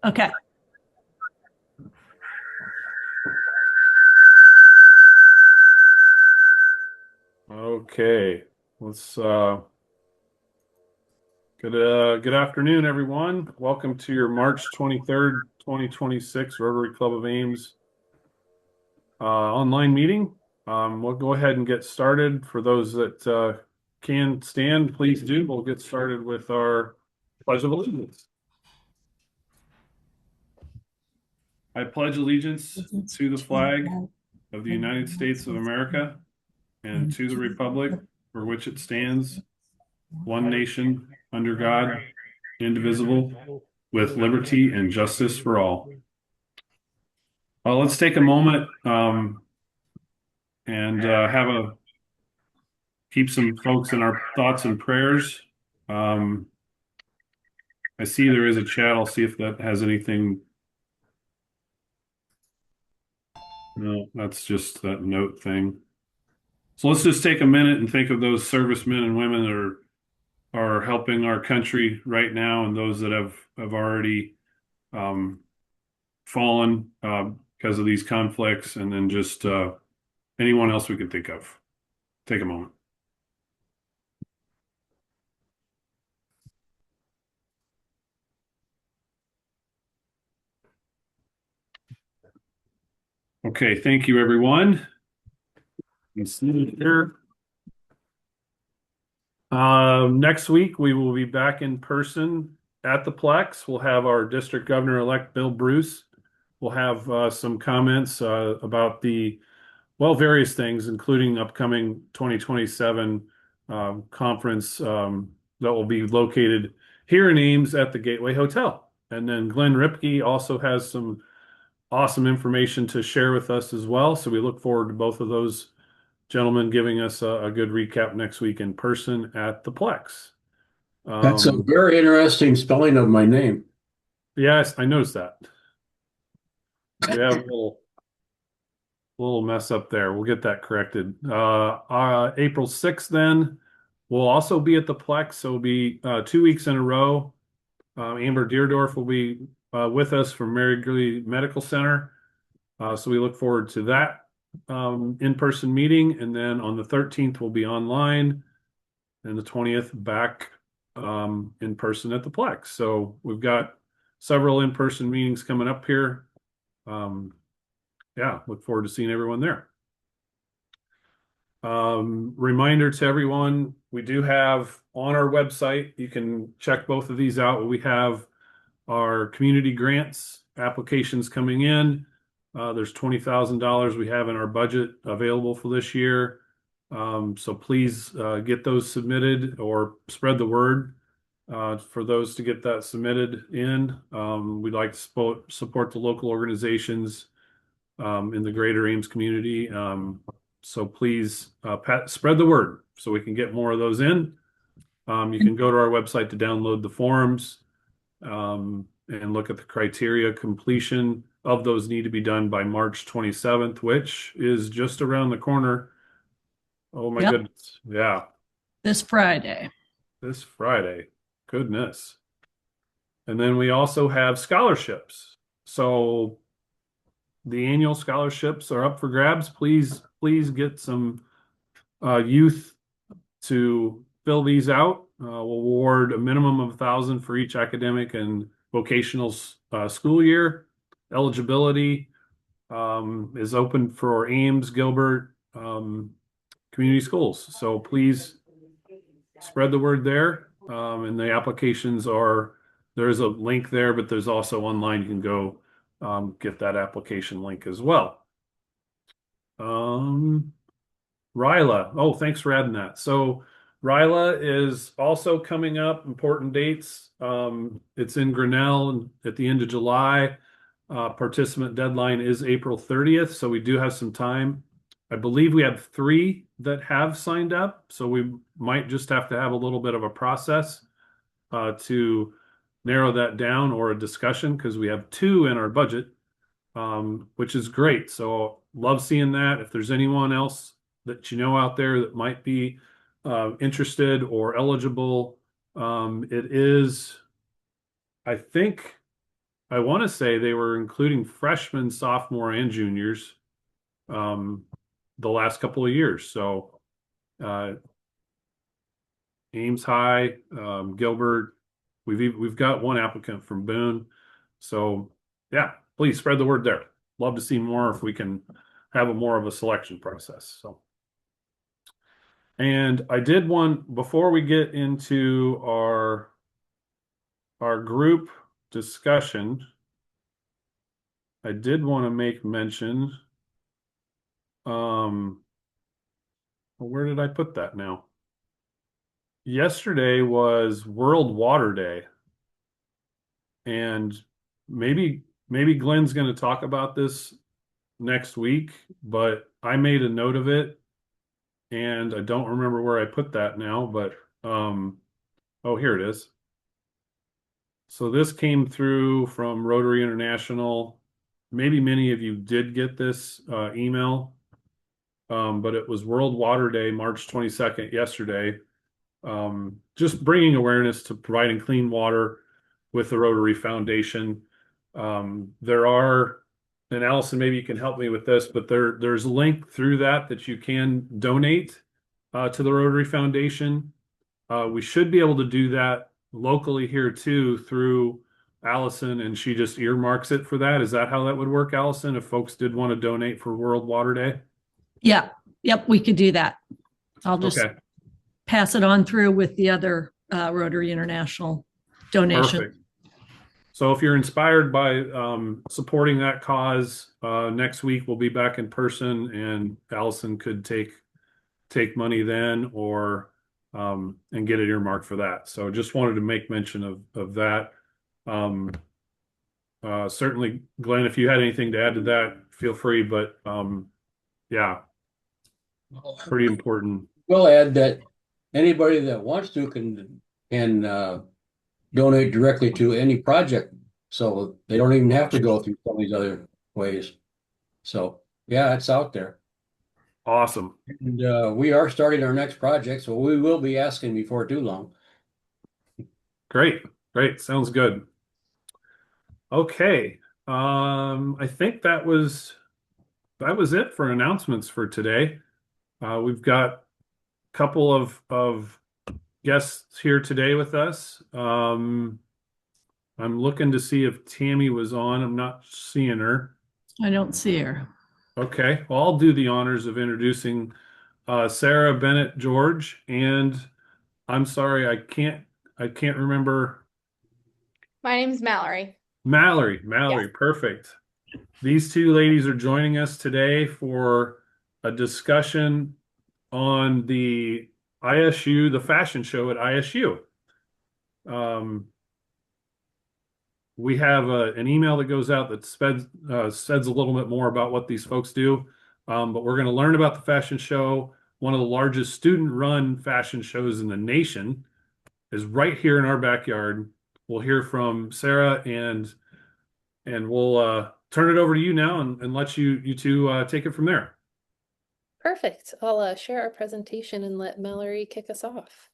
Okay. Okay, let's good afternoon, everyone. Welcome to your March 23rd, 2026 Rotary Club of Ames online meeting. We'll go ahead and get started. For those that can stand, please do. We'll get started with our Pledge of Allegiance. I pledge allegiance to the flag of the United States of America and to the republic for which it stands, one nation, under God, indivisible, with liberty and justice for all. Let's take a moment and have a keep some folks in our thoughts and prayers. Um, I see there is a chat. I'll see if that has anything. No, that's just that note thing. So let's just take a minute and think of those servicemen and women that are helping our country right now, and those that have already um, fallen because of these conflicts, and then just anyone else we can think of. Take a moment. Okay, thank you, everyone. Here. Next week, we will be back in person at the Plex. We'll have our District Governor-elect Bill Bruce. We'll have some comments about various things, including upcoming 2027 conference that will be located here in Ames at the Gateway Hotel. And then Glenn Ripke also has some awesome information to share with us as well. So we look forward to both of those gentlemen giving us a good recap next week in person at the Plex. That's a Um, very interesting spelling of my name. yes, I noticed that. We have a little mess up there. We'll get that corrected. April 6th, then we'll also be at the Plex. So it'll be 2 weeks in a row. Amber Deerdorf will be with us from Mary Gurley Medical Center. So we look forward to that in-person meeting. And then on the 13th, we'll be online, and the 20th back in person at the Plex. So we've got several in-person meetings coming up here. Yeah, look forward to seeing everyone there. Reminder to everyone, we do have on our website, you can check both of these out. We have our community grants applications coming in. There's $20,000 we have in our budget available for this year. So please get those submitted or spread the word for those to get that submitted in. We'd like to support the local organizations in the greater Ames community. So please spread the word so we can get more of those in. You can go to our website to download the forms and look at the criteria. Completion of those need to be done by March 27th, which is just around the corner. Oh my Yep. goodness. Yeah, This Friday. this Friday. Goodness. And then we also have scholarships. So the annual scholarships are up for grabs. Please get some youth to fill these out. We'll award a minimum of 1,000 for each academic and vocational school year. Eligibility is open for Ames, Gilbert community schools. So please spread the word there. And the applications there's a link there, but there's also online. You can go get that application link as well. Ryla. Oh, thanks for adding that. So Ryla is also coming up, important dates. It's in Grinnell at the end of July. Participant deadline is April 30th, so we do have some time. I believe we have 3 that have signed up, so we might just have to have a little bit of a process to narrow that down, or a discussion, because we have 2 in our budget, which is great. So love seeing that. If there's anyone else that you know out there that might be interested or eligible, it is, I think, I want to say they were including freshmen, sophomore, and juniors um, the last couple of years. So uh, Ames High, Gilbert, we've got one applicant from Boone. So yeah, please spread the word there. Love to see more if we can have a more of a selection process. So, and I did one before we get into our group discussion. I did want to make mention. Um, where did I put that now? Yesterday was World Water Day, and maybe Glenn's going to talk about this next week, but I made a note of it, and I don't remember where I put that now, but oh, here it is. So this came through from Rotary International. Maybe many of you did get this email, but it was World Water Day, March 22nd, yesterday. Just bringing awareness to providing clean water with the Rotary Foundation. There are, and Allison, maybe you can help me with this, but there's a link through that you can donate to the Rotary Foundation. We should be able to do that locally here too through Allison, and she just earmarks it for that. Is that how that would work, Allison, if folks did want to donate for World Water Day? Yeah. Yep. We could do that. I'll just Okay, pass it on through with the other Rotary International donation. perfect. So if you're inspired by supporting that cause, next week we'll be back in person, and Allison could take money then, or and get it earmarked for that. So just wanted to make mention of that. Certainly, Glenn, if you had anything to add to that, feel free. But yeah, pretty important. We'll add that anybody that wants to can donate directly to any project, so they don't even have to go through some of these other ways. So yeah, it's out there. Awesome. And we are starting our next project, so we will be asking before too long. Great. Great. Sounds good. Okay. I think that was it for announcements for today. We've got a couple of guests here today with us. I'm looking to see if Tammy was on. I'm not seeing her. I don't see her. Okay. Well, I'll do the honors of introducing Sarah Bennett-George, and I'm sorry, I can't remember. My name's Mallory. Mallory, Yes. perfect. These two ladies are joining us today for a discussion on the ISU, the fashion show at ISU. We have an email that goes out that says a little bit more about what these folks do. But we're going to learn about the fashion show. One of the largest student-run fashion shows in the nation is right here in our backyard. We'll hear from Sarah, and we'll turn it over to you now and let you two take it from there. Perfect. I'll share our presentation and let Mallory kick us off.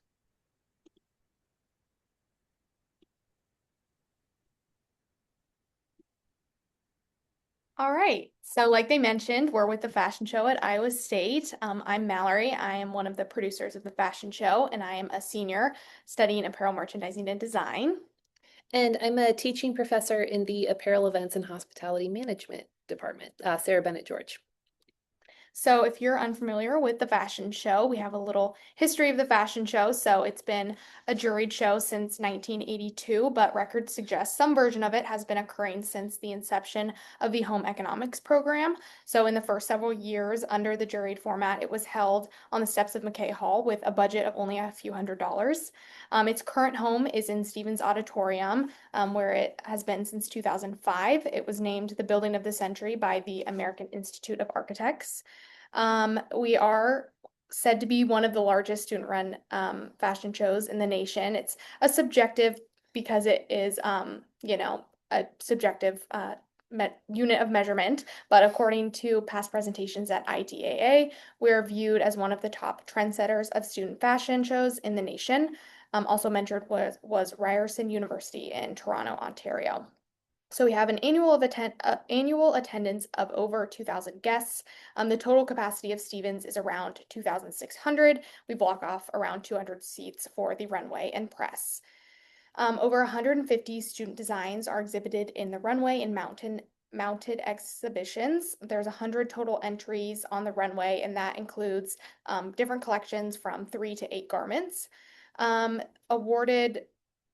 All right. So like they mentioned, we're with the fashion show at Iowa State. I'm Mallory. I am one of the producers of the fashion show, and I am a senior studying apparel merchandising and design. And I'm a teaching professor in the Apparel Events and Hospitality Management Department, Sarah Bennett-George. So if you're unfamiliar with the fashion show, we have a little history of the fashion show. So it's been a juried show since 1982, but records suggest some version of it has been occurring since the inception of the home economics program. So in the first several years under the juried format, it was held on the steps of McKay Hall with a budget of only a few $100s. Its current home is in Stevens Auditorium, where it has been since 2005. It was named the Building of the Century by the American Institute of Architects. We are said to be one of the largest student-run fashion shows in the nation. It's a subjective because it is, a subjective unit of measurement, but according to past presentations at IDAA, we're viewed as one of the top trendsetters of student fashion shows in the nation. Also mentored was Ryerson University in Toronto, Ontario. So we have an annual attendance of over 2,000 guests. The total capacity of Stevens is around 2,600. We block off around 200 seats for the runway and press. Over 150 student designs are exhibited in the runway and mounted exhibitions. There's 100 total entries on the runway, and that includes different collections from 3 to 8 garments. Awarded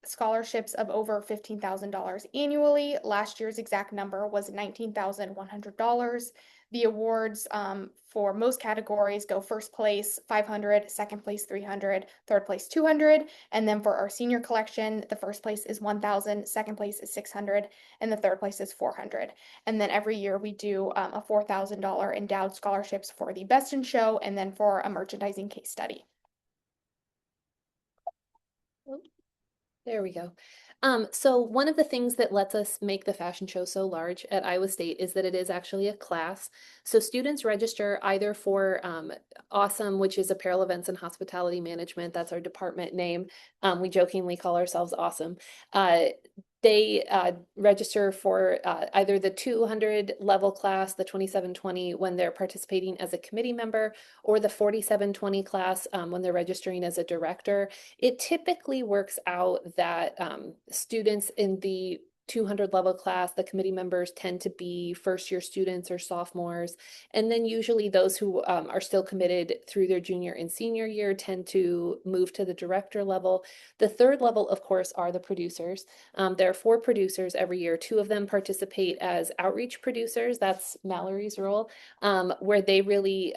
scholarships of over $15,000 annually. Last year's exact number was $19,100. The awards for most categories go first place 500, second place 300, third place 200, and then for our senior collection, the first place is 1,000, second place is 600, and the third place is 400. And then every year we do a $4,000 endowed scholarships for the best in show, and then for a merchandising case study. There we go. So one of the things that lets us make the fashion show so large at Iowa State is that it is actually a class. So students register either for Awesome, which is Apparel, Events, and Hospitality Management. That's our department name. We jokingly call ourselves Awesome. They register for either the 200 level class, the 2720, when they're participating as a committee member, or the 4720 class when they're registering as a director. It typically works out that students in the 200 level class, the committee members tend to be first year students or sophomores. And then usually those who are still committed through their junior and senior year tend to move to the director level. The third level, of course, are the producers. There are 4 producers every year. 2 of them participate as outreach producers. That's Mallory's role, where they really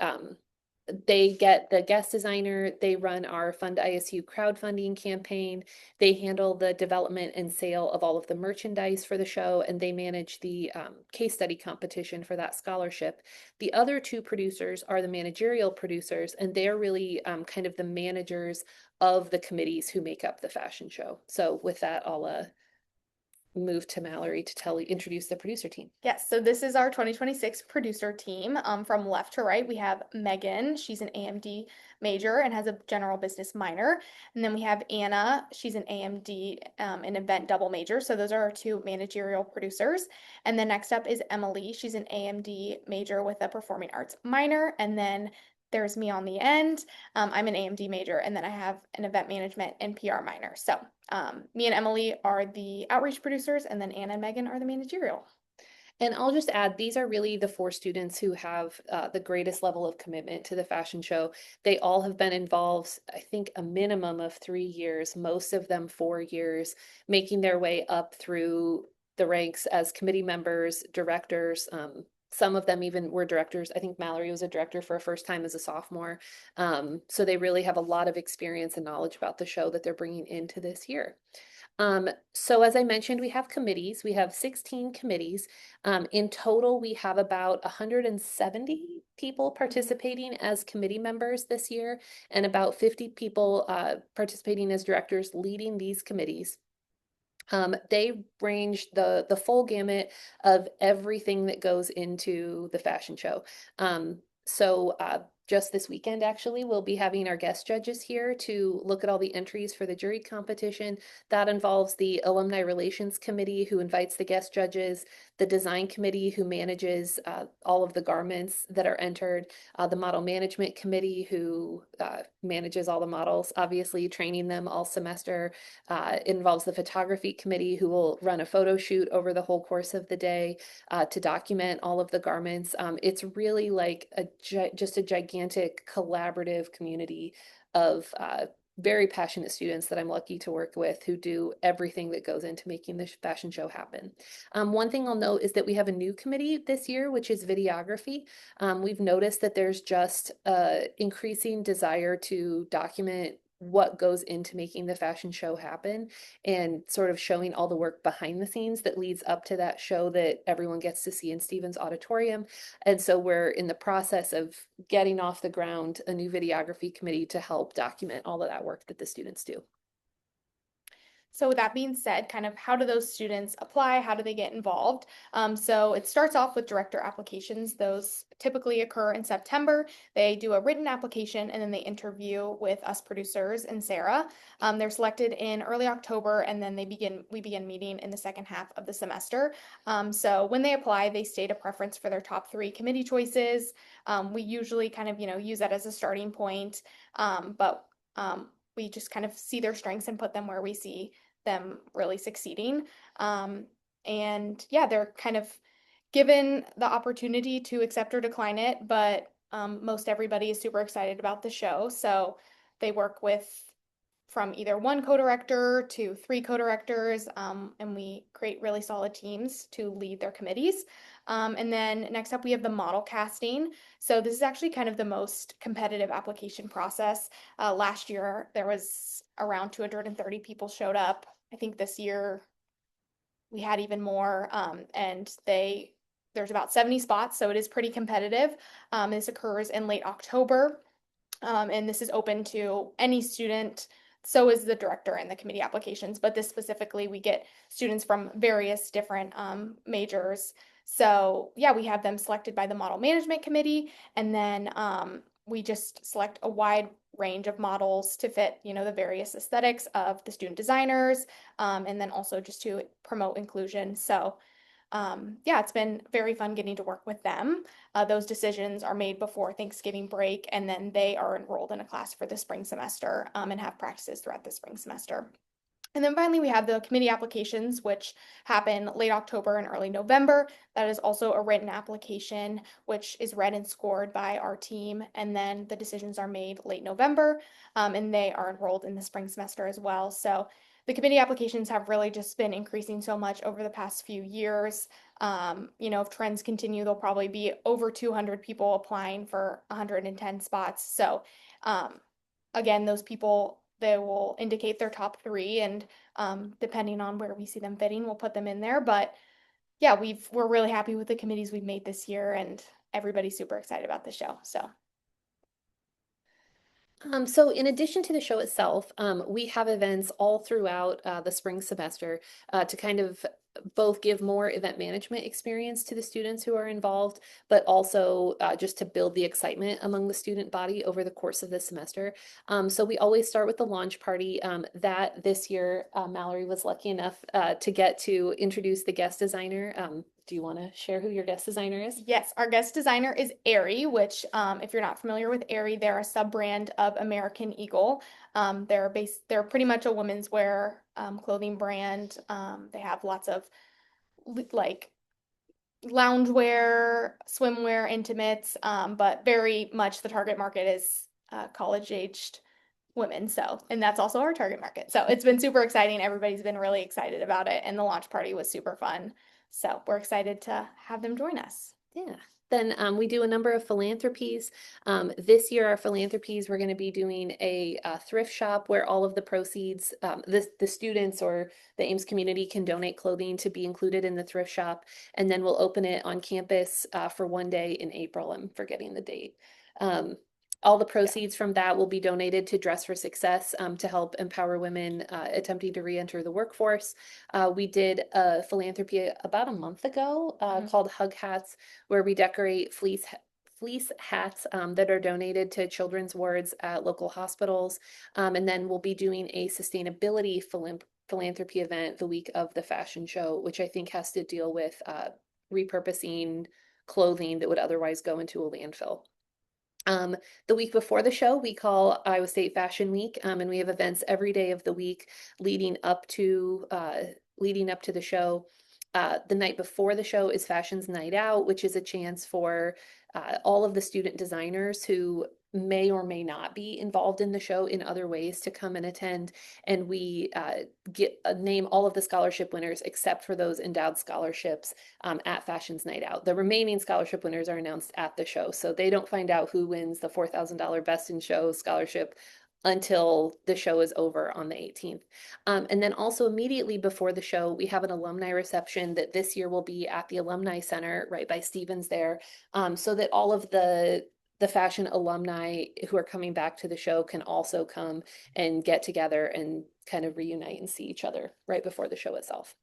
they get the guest designer, they run our Fund ISU crowdfunding campaign, they handle the development and sale of all of the merchandise for the show, and they manage the case study competition for that scholarship. The other 2 producers are the managerial producers, and they're really kind of the managers of the committees who make up the fashion show. So with that, I'll move to Mallory to introduce the producer team. Yes, so this is our 2026 producer team. From left to right, we have Megan. She's an AMD major and has a general business minor. And then we have Anna. She's an AMD an event double major. So those are our 2 managerial producers. And then next up is Emily. She's an AMD major with a performing arts minor. And then there's me on the end. I'm an AMD major, and then I have an event management and PR minor. So me and Emily are the outreach producers, and then Anna and Megan are the managerial. And I'll just add, these are really the 4 students who have the greatest level of commitment to the fashion show. They all have been involved, I think, a minimum of 3 years, most of them 4 years, making their way up through the ranks as committee members, directors. Some of them even were directors. I think Mallory was a director for a first time as a sophomore. So they really have a lot of experience and knowledge about the show that they're bringing into this year. So as I mentioned, we have committees. We have 16 committees. In total, we have about 170 people participating as committee members this year, and about 50 people participating as directors leading these committees. They range the full gamut of everything that goes into the fashion show. So just this weekend, actually, we'll be having our guest judges here to look at all the entries for the jury competition. That involves the Alumni Relations Committee, who invites the guest judges, the design committee, who manages all of the garments that are entered, the model management committee, who manages all the models, obviously training them all semester. It involves the photography committee, who will run a photo shoot over the whole course of the day to document all of the garments. It's really like just a gigantic collaborative community of very passionate students that I'm lucky to work with, who do everything that goes into making the fashion show happen. One thing I'll note is that we have a new committee this year, which is videography. We've noticed that there's just increasing desire to document what goes into making the fashion show happen, and sort of showing all the work behind the scenes that leads up to that show that everyone gets to see in Stevens Auditorium. And so we're in the process of getting off the ground a new videography committee to help document all of that work that the students do. So with that being said, kind of how do those students apply? How do they get involved? So it starts off with director applications. Those typically occur in September. They do a written application and then they interview with us producers and Sarah. They're selected in early October and then we begin meeting in the second half of the semester. So when they apply, they state a preference for their top 3 committee choices. We usually kind of, use that as a starting point, but we just kind of see their strengths and put them where we see them really succeeding. And yeah, they're kind of given the opportunity to accept or decline it, but most everybody is super excited about the show. So they work with from either 1 co-director to 3 co-directors, and we create really solid teams to lead their committees. And then next up, we have the model casting. So this is actually kind of the most competitive application process. Last year, there was around 230 people showed up. I think this year we had even more, and there's about 70 spots, so it is pretty competitive. This occurs in late October, and this is open to any student. So is the director and the committee applications, but this specifically, we get students from various different majors. So yeah, we have them selected by the model management committee, and then we just select a wide range of models to fit, the various aesthetics of the student designers, and then also just to promote inclusion. So yeah, it's been very fun getting to work with them. Those decisions are made before Thanksgiving break, and then they are enrolled in a class for the spring semester, and have practices throughout the spring semester. And then finally, we have the committee applications, which happen late October and early November. That is also a written application, which is read and scored by our team. And then the decisions are made late November, and they are enrolled in the spring semester as well. So the committee applications have really just been increasing so much over the past few years. If trends continue, there'll probably be over 200 people applying for 110 spots. So again, those people, they will indicate their top 3, and depending on where we see them fitting, we'll put them in there. But yeah, we're really happy with the committees we've made this year, and everybody's super excited about the show. So in addition to the show itself, we have events all throughout the spring semester to kind of both give more event management experience to the students who are involved, but also just to build the excitement among the student body over the course of the semester. So we always start with the launch party. That this year, Mallory was lucky enough to get to introduce the guest designer. Do you want to share who your guest designer is? Yes, our guest designer is Aerie, which, if you're not familiar with Aerie, they're a sub-brand of American Eagle. They're pretty much a women's wear clothing brand. They have lots of like loungewear, swimwear, intimates, but very much the target market is college-aged women. So, and that's also our target market. So it's been super exciting. Everybody's been really excited about it, and the launch party was super fun. So we're excited to have them join us. Yeah. Then we do a number of philanthropies. This year, our philanthropies, we're going to be doing a thrift shop where all of the proceeds, the students or the Ames community can donate clothing to be included in the thrift shop. And then we'll open it on campus for one day in April. I'm forgetting the date. All the proceeds from that will be donated to Dress for Success to help empower women attempting to re-enter the workforce. We did a philanthropy about a month ago called Hug Hats, where we decorate fleece hats that are donated to children's wards at local hospitals. And then we'll be doing a sustainability philanthropy event the week of the fashion show, which I think has to deal with repurposing clothing that would otherwise go into a landfill. The week before the show, we call Iowa State Fashion Week, and we have events every day of the week leading up to the show. The night before the show is Fashion's Night Out, which is a chance for all of the student designers who may or may not be involved in the show in other ways to come and attend. And we name all of the scholarship winners except for those endowed scholarships at Fashion's Night Out. The remaining scholarship winners are announced at the show, so they don't find out who wins the $4,000 Best in Show scholarship until the show is over on the 18th. And then also immediately before the show, we have an alumni reception that this year will be at the Alumni Center right by Stevens there, so that all of the the fashion alumni who are coming back to the show can also come and get together and kind of reunite and see each other right before the show itself.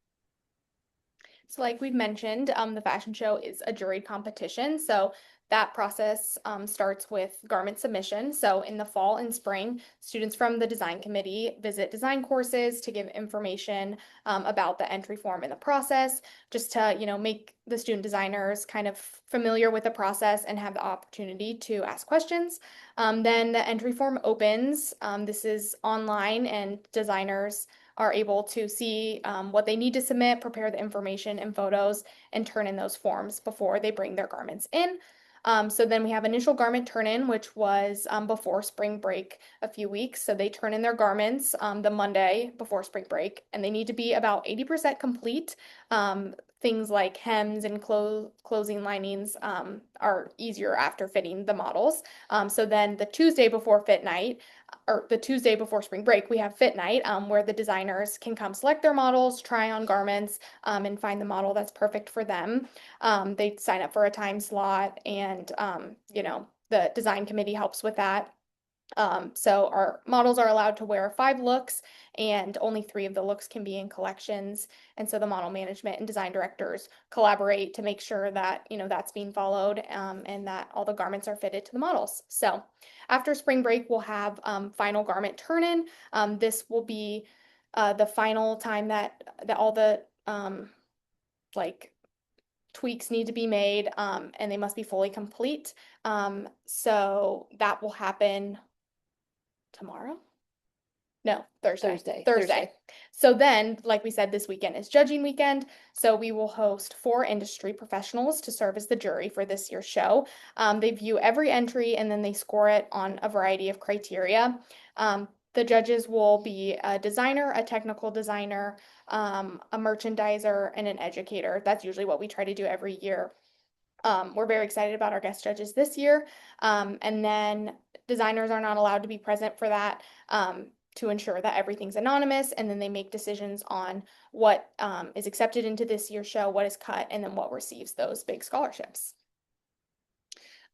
So like we've mentioned, the fashion show is a juried competition. So that process starts with garment submission. So in the fall and spring, students from the design committee visit design courses to give information about the entry form and the process, just to, make the student designers kind of familiar with the process and have the opportunity to ask questions. Then the entry form opens. This is online, and designers are able to see what they need to submit, prepare the information and photos, and turn in those forms before they bring their garments in. So then we have initial garment turn-in, which was before spring break a few weeks. So they turn in their garments the Monday before spring break, and they need to be about 80% complete. Things like hems and closing linings are easier after fitting the models. So then the Tuesday before fit night, or the Tuesday before spring break, we have fit night where the designers can come select their models, try on garments, and find the model that's perfect for them. They sign up for a time slot, and the design committee helps with that. So our models are allowed to wear 5 looks, and only 3 of the looks can be in collections. And so the model management and design directors collaborate to make sure that, that's being followed, and that all the garments are fitted to the models. So after spring break, we'll have final garment turn-in. This will be the final time that all the like tweaks need to be made, and they must be fully complete. So that will happen tomorrow? No, Thursday. Thursday. So then, like we said, this weekend is judging weekend. So we will host 4 industry professionals to serve as the jury for this year's show. They view every entry, and then they score it on a variety of criteria. The judges will be a designer, a technical designer, a merchandiser, and an educator. That's usually what we try to do every year. We're very excited about our guest judges this year. And then designers are not allowed to be present for that, to ensure that everything's anonymous. And then they make decisions on what is accepted into this year's show, what is cut, and then what receives those big scholarships.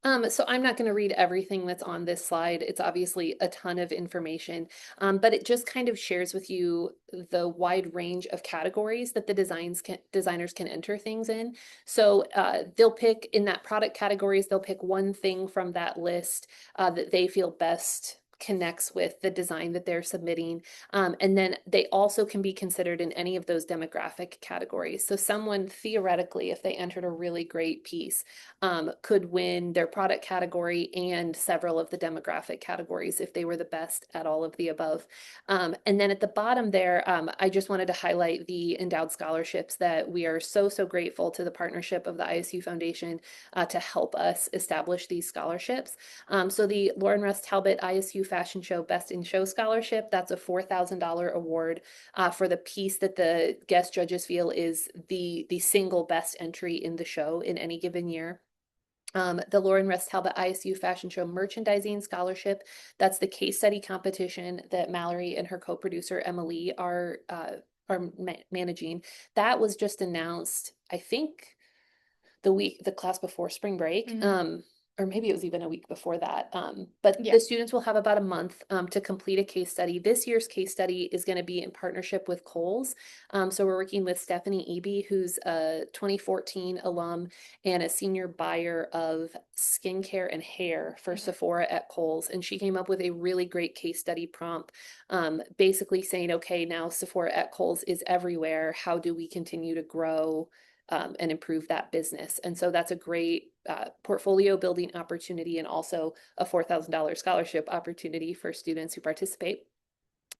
So I'm not going to read everything that's on this slide. It's obviously a ton of information, but it just kind of shares with you the wide range of categories that the designers can enter things in. So they'll pick in that product categories, they'll pick one thing from that list that they feel best connects with the design that they're submitting. And then they also can be considered in any of those demographic categories. So someone theoretically, if they entered a really great piece, could win their product category and several of the demographic categories if they were the best at all of the above. And then at the bottom there, I just wanted to highlight the endowed scholarships that we are so grateful to the partnership of the ISU Foundation to help us establish these scholarships. So the Lauren Russ Talbot ISU Fashion Show Best in Show Scholarship, that's a $4,000 award for the piece that the guest judges feel is the single best entry in the show in any given year. The Lauren Russ Talbot ISU Fashion Show Merchandising Scholarship, that's the case study competition that Mallory and her co-producer Emily are managing. That was just announced, I think, the class before spring break. Mm-hmm. Or maybe it was even a week before that. But Yeah. the students will have about a month to complete a case study. This year's case study is going to be in partnership with Kohl's. So we're working with Stephanie Eby, who's a 2014 alum and a senior buyer of skincare and hair for Sephora at Kohl's. And she came up with a really great case study prompt, basically saying, okay, now Sephora at Kohl's is everywhere. How do we continue to grow and improve that business? And so that's a great portfolio building opportunity, and also a $4,000 scholarship opportunity for students who participate.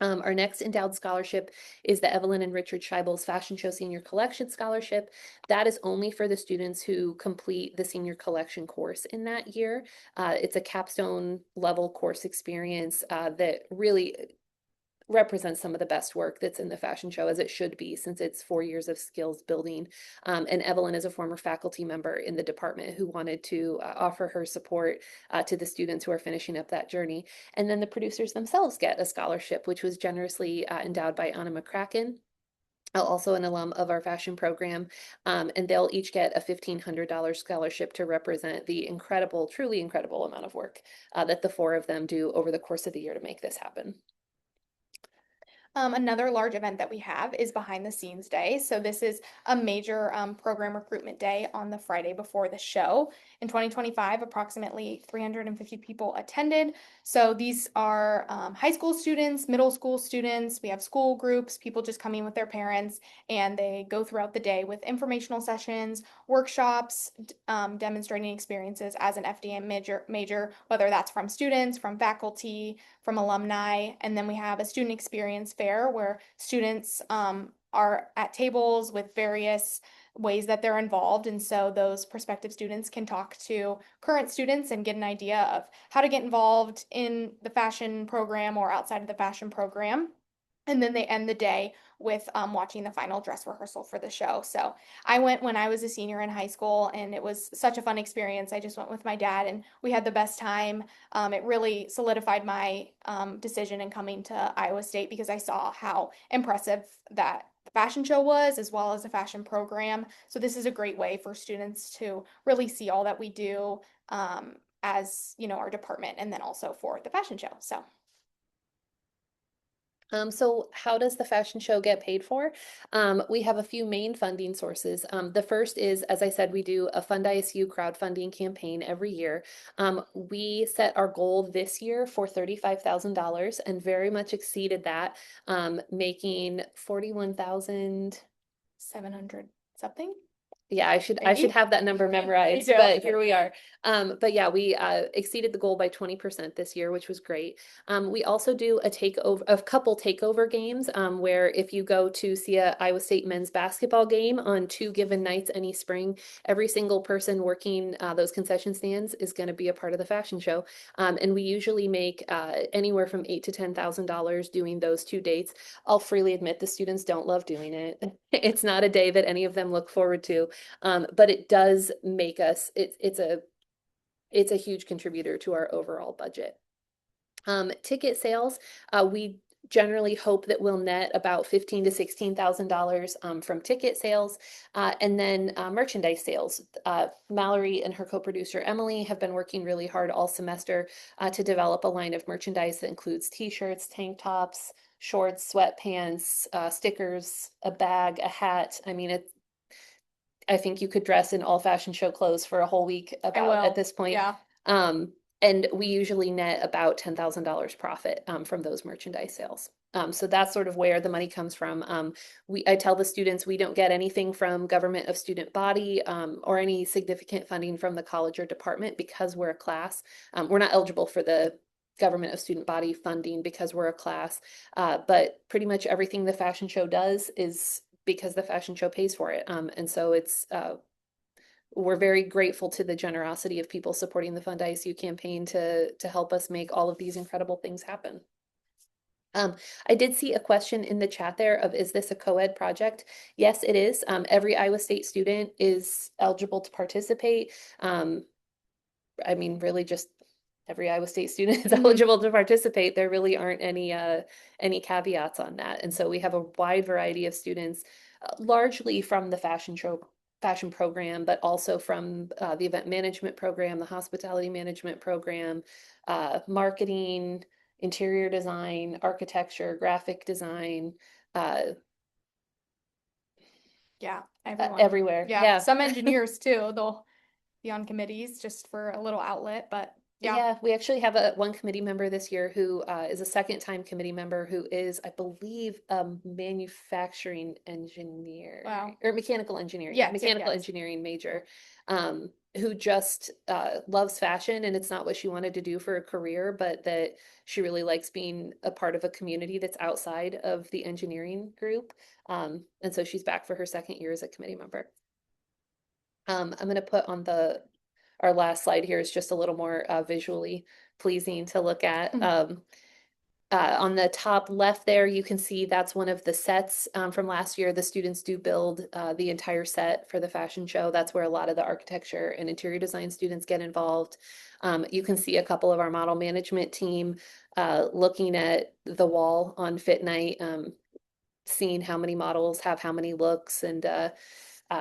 Our next endowed scholarship is the Evelyn and Richard Scheibel's Fashion Show Senior Collection Scholarship. That is only for the students who complete the senior collection course in that year. It's a capstone level course experience that really represents some of the best work that's in the fashion show, as it should be, since it's 4 years of skills building. And Evelyn is a former faculty member in the department who wanted to offer her support to the students who are finishing up that journey. And then the producers themselves get a scholarship, which was generously endowed by Anna McCracken. also an alum of our fashion program, and they'll each get a $1,500 scholarship to represent the incredible, truly incredible amount of work that the four of them do over the course of the year to make this happen. Another large event that we have is Behind the Scenes Day. So this is a major program recruitment day on the Friday before the show. In 2025, approximately 350 people attended. So these are high school students, middle school students. We have school groups, people just coming with their parents, and they go throughout the day with informational sessions, workshops, demonstrating experiences as an FDM major, whether that's from students, from faculty, from alumni. And then we have a student experience fair where students are at tables with various ways that they're involved. And so those prospective students can talk to current students and get an idea of how to get involved in the fashion program or outside of the fashion program. And then they end the day with watching the final dress rehearsal for the show. So I went when I was a senior in high school, and it was such a fun experience. I just went with my dad, and we had the best time. It really solidified my decision in coming to Iowa State because I saw how impressive that the fashion show was, as well as the fashion program. So this is a great way for students to really see all that we do as, you know, our department, and then also for the fashion show. So how does the fashion show get paid for? We have a few main funding sources. The first is, as I said, we do a Fund ISU crowdfunding campaign every year. We set our goal this year for $35,000 and very much exceeded that, making 41,000. 700 something. Yeah, I should Maybe. have that number memorized, too. but here we are. But yeah, we exceeded the goal by 20% this year, which was great. We also do a couple takeover games, where if you go to see a Iowa State men's basketball game on 2 given nights any spring, every single person working those concession stands is going to be a part of the fashion show. And we usually make anywhere from $8,000 to $10,000 doing those 2 dates. I'll freely admit the students don't love doing it. It's not a day that any of them look forward to. But it does make us, it's a huge contributor to our overall budget. Ticket sales, we generally hope that we'll net about $15,000 to $16,000 from ticket sales, and then merchandise sales. Mallory and her co-producer Emily have been working really hard all semester to develop a line of merchandise that includes t-shirts, tank tops, shorts, sweatpants, stickers, a bag, a hat. I mean, I think you could dress in all fashion show clothes for a whole week at this point. Yeah. And we usually net about $10,000 profit from those merchandise sales. So that's sort of where the money comes from. I tell the students we don't get anything from government of student body or any significant funding from the college or department because we're a class. We're not eligible for the government of student body funding because we're a class. But pretty much everything the fashion show does is because the fashion show pays for it. And so we're very grateful to the generosity of people supporting the Fund ISU campaign to help us make all of these incredible things happen. I did see a question in the chat there of, is this a co-ed project? Yes, it is. Every Iowa State student is eligible to participate. I mean, really just every Iowa State student is eligible to participate. There really aren't any caveats on that. And so we have a wide variety of students, largely from the fashion program, but also from the event management program, the hospitality management program, marketing, interior design, architecture, graphic design, Yeah, everyone. everywhere. Yeah, some engineers too. They'll be on committees just for a little outlet, but Yeah, we actually have one committee member this year who is a second-time committee member who is, I believe, a manufacturing engineer. Wow. Or mechanical engineering. Yes, Mechanical yes. engineering major, who just loves fashion, and it's not what she wanted to do for a career, but that she really likes being a part of a community that's outside of the engineering group. And so she's back for her second year as a committee member. I'm going to put on our last slide here is just a little more visually pleasing to look at. On the top left there, you can see that's one of the sets from last year. The students do build the entire set for the fashion show. That's where a lot of the architecture and interior design students get involved. You can see a couple of our model management team looking at the wall on Fit Night. seeing how many models have how many looks. And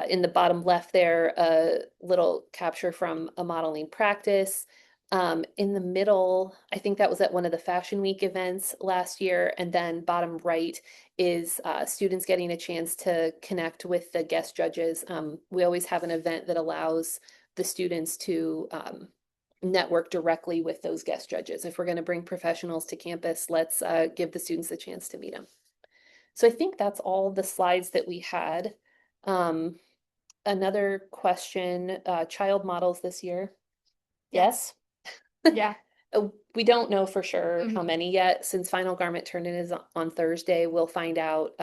in the bottom left there, a little capture from a modeling practice. In the middle, I think that was at one of the Fashion Week events last year. And then bottom right is students getting a chance to connect with the guest judges. We always have an event that allows the students to network directly with those guest judges. If we're going to bring professionals to campus, let's give the students the chance to meet them. So I think that's all the slides that we had. Another question, child models this year. Yeah. Yes. Yeah. We don't know for sure how Mhm. many yet. Since final garment turn-in is on Thursday, we'll find out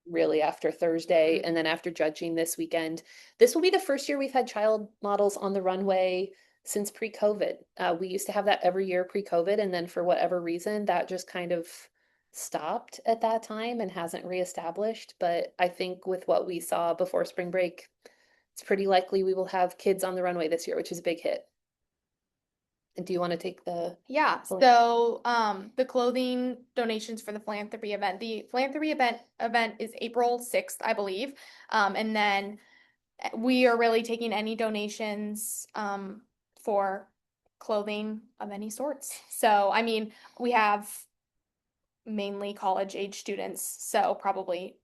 really after Thursday, and then after judging this weekend. This will be the first year we've had child models on the runway since pre-COVID. We used to have that every year pre-COVID, and then for whatever reason, that just kind of stopped at that time and hasn't reestablished. But I think with what we saw before spring break, it's pretty likely we will have kids on the runway this year, which is a big hit. And do you want to take the Yeah, Well- so the clothing donations for the philanthropy event. The philanthropy event is April 6th, I believe. And then we are really taking any donations for clothing of any sorts. So, I mean, we have mainly college age students, so probably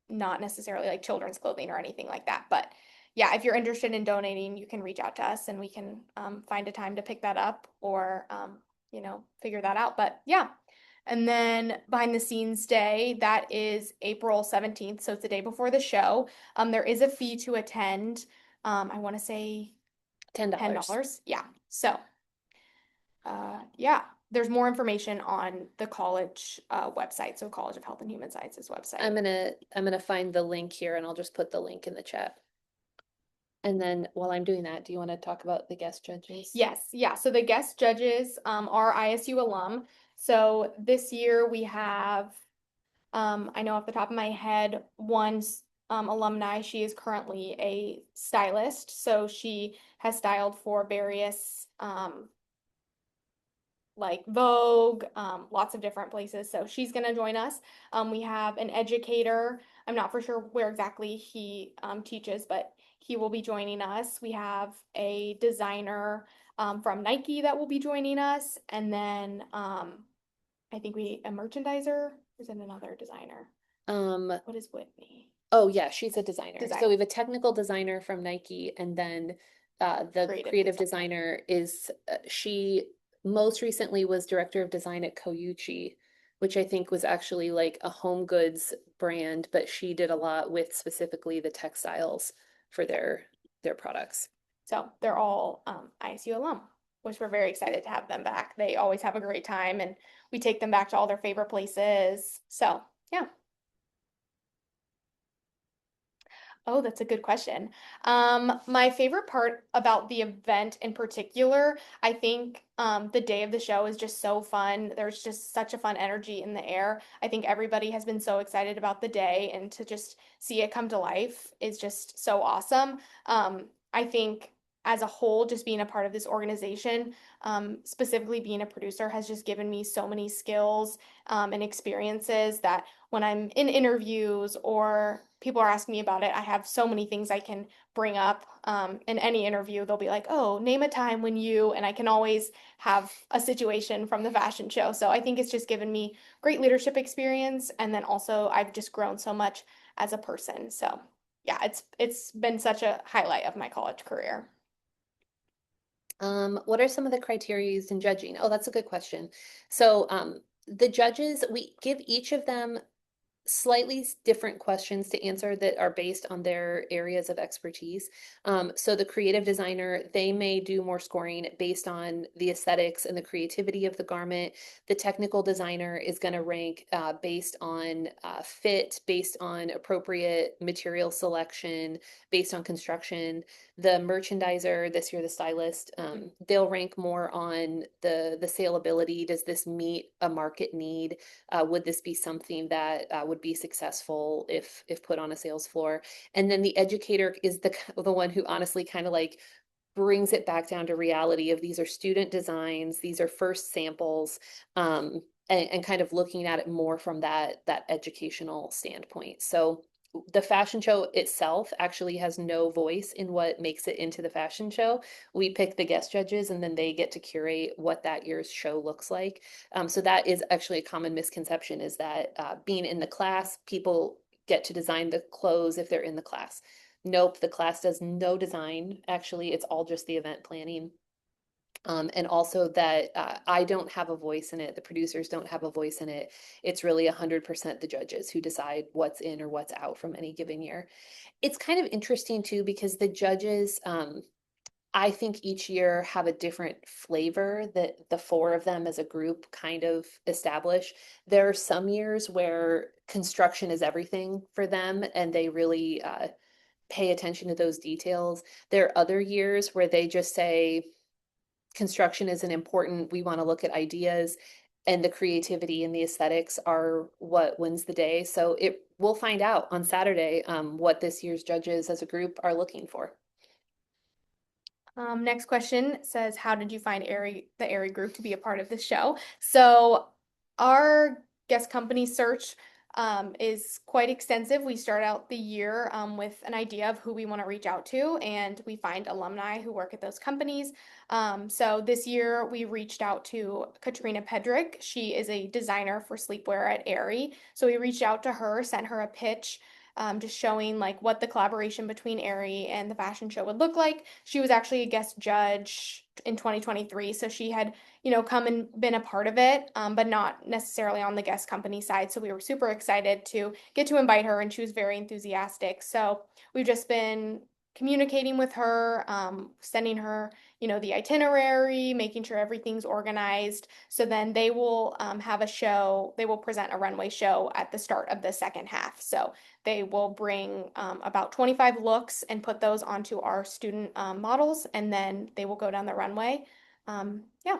not necessarily like children's clothing or anything like that. But yeah, if you're interested in donating, you can reach out to us and we can find a time to pick that up or, figure that out. But yeah. And then behind the scenes day, that is April 17th. So it's the day before the show. There is a fee to attend. I want to say $10? $10. Yeah. So, yeah, there's more information on the college website. So College of Health and Human Sciences website. I'm gonna find the link here and I'll just put the link in the chat. And then while I'm doing that, do you want to talk about the guest judges? Yes, yeah. So the guest judges are ISU alum. So this year we have, I know off the top of my head, one alumni. She is currently a stylist. So she has styled for various like Vogue, lots of different places. So she's going to join us. We have an educator. I'm not for sure where exactly he teaches, but he will be joining us. We have a designer from Nike that will be joining us. And then I think a merchandiser. Is it another designer? What is Whitney? Oh yeah, she's a designer. Designer. So we have a technical designer from Nike, and then the creative designer is she most recently was director of design at Koyuchi, which I think was actually like a home goods brand, but she did a lot with specifically the textiles for their products. So they're all ISU alum, which we're very excited to have them back. They always have a great time and we take them back to all their favorite places. So yeah. Oh, that's a good question. My favorite part about the event in particular, I think the day of the show is just so fun. There's just such a fun energy in the air. I think everybody has been so excited about the day, and to just see it come to life is just so awesome. I think as a whole, just being a part of this organization, specifically being a producer, has just given me so many skills and experiences that when I'm in interviews or people are asking me about it, I have so many things I can bring up. In any interview, they'll be like, oh, name a time when you, and I can always have a situation from the fashion show. So I think it's just given me great leadership experience. And then also I've just grown so much as a person. So yeah, it's been such a highlight of my college career. What are some of the criteria used in judging? Oh, that's a good question. So the judges, we give each of them slightly different questions to answer that are based on their areas of expertise. So the creative designer, they may do more scoring based on the aesthetics and the creativity of the garment. The technical designer is going to rank based on fit, based on appropriate material selection, based on construction. The merchandiser, this year the stylist, they'll rank more on the saleability. Does this meet a market need? Would this be something that would be successful if put on a sales floor? And then the educator is the one who honestly kind of like brings it back down to reality of these are student designs, these are first samples. and kind of looking at it more from that educational standpoint. So the fashion show itself actually has no voice in what makes it into the fashion show. We pick the guest judges and then they get to curate what that year's show looks like. So that is actually a common misconception, is that being in the class, people get to design the clothes if they're in the class. Nope, the class does no design. Actually, it's all just the event planning. And also that I don't have a voice in it. The producers don't have a voice in it. It's really 100% the judges who decide what's in or what's out from any given year. It's kind of interesting too, because the judges, I think each year have a different flavor that the four of them as a group kind of establish. There are some years where construction is everything for them and they really pay attention to those details. There are other years where they just say, construction isn't important. We want to look at ideas, and the creativity and the aesthetics are what wins the day. So we'll find out on Saturday what this year's judges as a group are looking for. Next question says, how did you find the Aerie group to be a part of the show? So our guest company search is quite extensive. We start out the year with an idea of who we want to reach out to, and we find alumni who work at those companies. So this year we reached out to Katrina Pedrick. She is a designer for sleepwear at Aerie. So we reached out to her, sent her a pitch, just showing like what the collaboration between Aerie and the fashion show would look like. She was actually a guest judge in 2023, so she had, come and been a part of it, but not necessarily on the guest company side. So we were super excited to get to invite her, and she was very enthusiastic. So we've just been communicating with her, sending her, the itinerary, making sure everything's organized. So then they will have a show. They will present a runway show at the start of the second half. So they will bring about 25 looks and put those onto our student models, and then they will go down the runway. Yeah.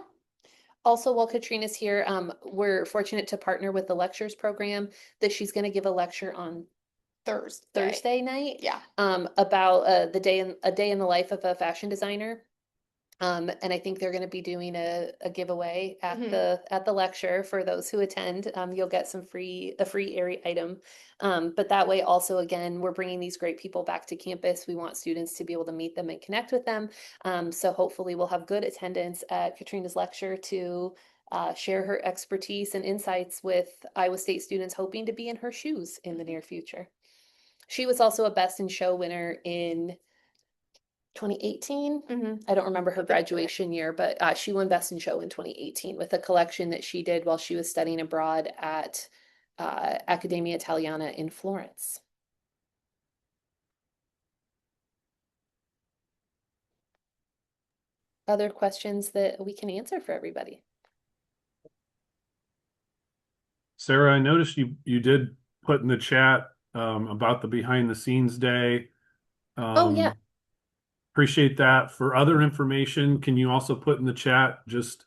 Also, while Katrina's here, we're fortunate to partner with the lectures program that she's going to give a lecture on Thursday night. Yeah. About a day in the life of a fashion designer. And I think they're going to be doing a giveaway at the lecture for those who attend. You'll get a free Aerie item. But that way also, again, we're bringing these great people back to campus. We want students to be able to meet them and connect with them. So hopefully we'll have good attendance at Katrina's lecture to share her expertise and insights with Iowa State students hoping to be in her shoes in the near future. She was also a Best in Show winner in 2018. I don't remember her graduation year, but she won Best in Show in 2018 with a collection that she did while she was studying abroad at Accademia Italiana in Florence. Other questions that we can answer for everybody? Sarah, I noticed you did put in the chat about the behind the scenes day. Oh yeah. Appreciate that. For other information, can you also put in the chat just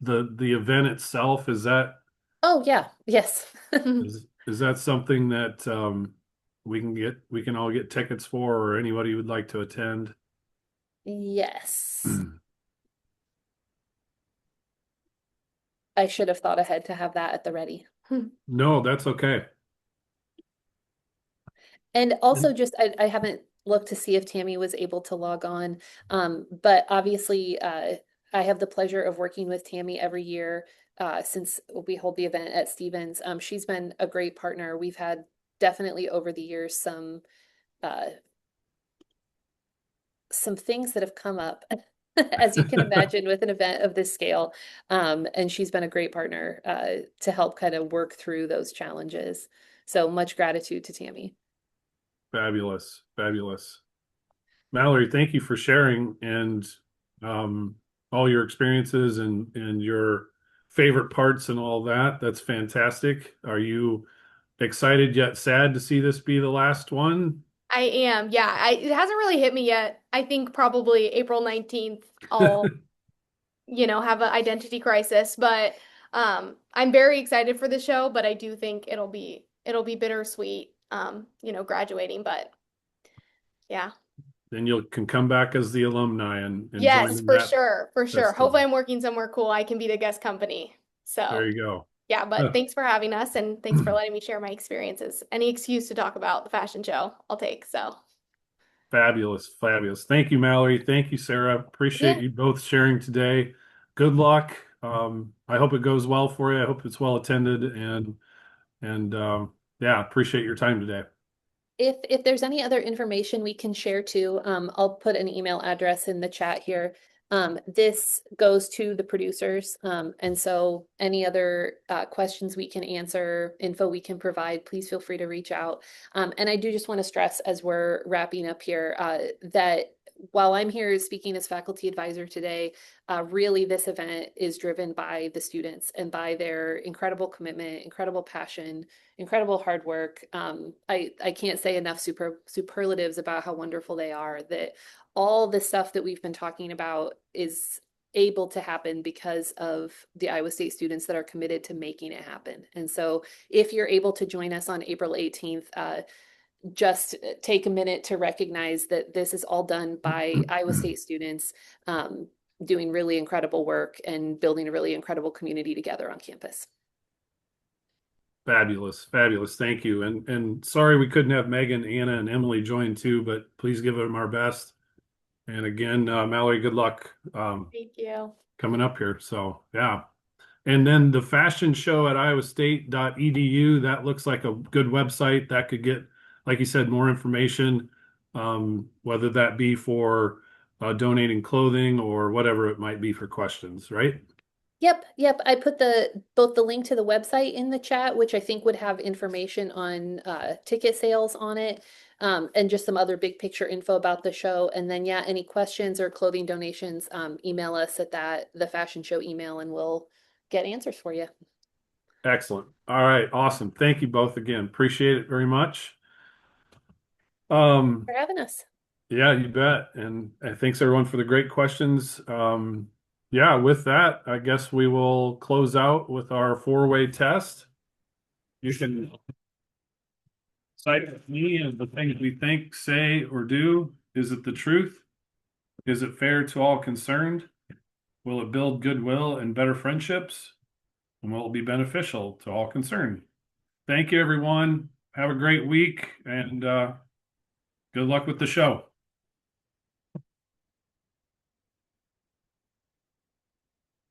the event itself? Is that Oh yeah. Yes. is that something that we can all get tickets for, or anybody who would like to attend? Yes. I should have thought ahead to have that at the ready. No, that's okay. And also just, I haven't looked to see if Tammy was able to log on. But obviously, I have the pleasure of working with Tammy every year since we hold the event at Stevens. She's been a great partner. We've had definitely over the years some things that have come up, as you can imagine, with an event of this scale. And she's been a great partner to help kind of work through those challenges. So much gratitude to Tammy. Fabulous. Fabulous. Mallory, thank you for sharing and all your experiences and your favorite parts and all that. That's fantastic. Are you excited yet sad to see this be the last one? I am. Yeah. It hasn't really hit me yet. I think probably April 19th, I'll, have an identity crisis, but I'm very excited for the show, but I do think it'll be bittersweet, graduating, but yeah. Then you can come back as the alumni and Yes, join for that. sure. For sure. That's cool. Hopefully I'm working somewhere cool. I can be the guest company. So There you go. Yeah, but Yeah. thanks for having us and thanks for letting me share my experiences. Any excuse to talk about the fashion show, I'll take. So, Fabulous, fabulous. Thank you, Mallory. Thank you, Sarah. Appreciate Yeah. you both sharing today. Good luck. I hope it goes well for you. I hope it's well attended, and yeah, appreciate your time today. If there's any other information we can share too, I'll put an email address in the chat here. This goes to the producers, and so any other questions we can answer, info we can provide, please feel free to reach out. And I do just want to stress as we're wrapping up here that while I'm here speaking as faculty advisor today, really this event is driven by the students and by their incredible commitment, incredible passion, incredible hard work. I can't say enough superlatives about how wonderful they are, that all the stuff that we've been talking about is able to happen because of the Iowa State students that are committed to making it happen. And so if you're able to join us on April 18th, just take a minute to recognize that this is all done by Iowa State students doing really incredible work and building a really incredible community together on campus. Fabulous, fabulous. Thank you. And sorry we couldn't have Megan, Anna, and Emily join too, but please give them our best. And again, Mallory, good luck thank you. coming up here. So yeah. And then the fashion show at iowastate.edu, that looks like a good website that could get, like you said, more information, whether that be for donating clothing or whatever it might be for questions, right? Yep. I put both the link to the website in the chat, which I think would have information on ticket sales on it, and just some other big picture info about the show. And then yeah, any questions or clothing donations, email us at the fashion show email and we'll get answers for you. Excellent. All right, awesome. Thank you both again. Appreciate it very much. For having us. Yeah, you bet. And thanks everyone for the great questions. Yeah, with that, I guess we will close out with our four-way test. You can cite with me and the things we think, say, or do. Is it the truth? Is it fair to all concerned? Will it build goodwill and better friendships? And will it be beneficial to all concerned? Thank you, everyone. Have a great week and good luck with the show.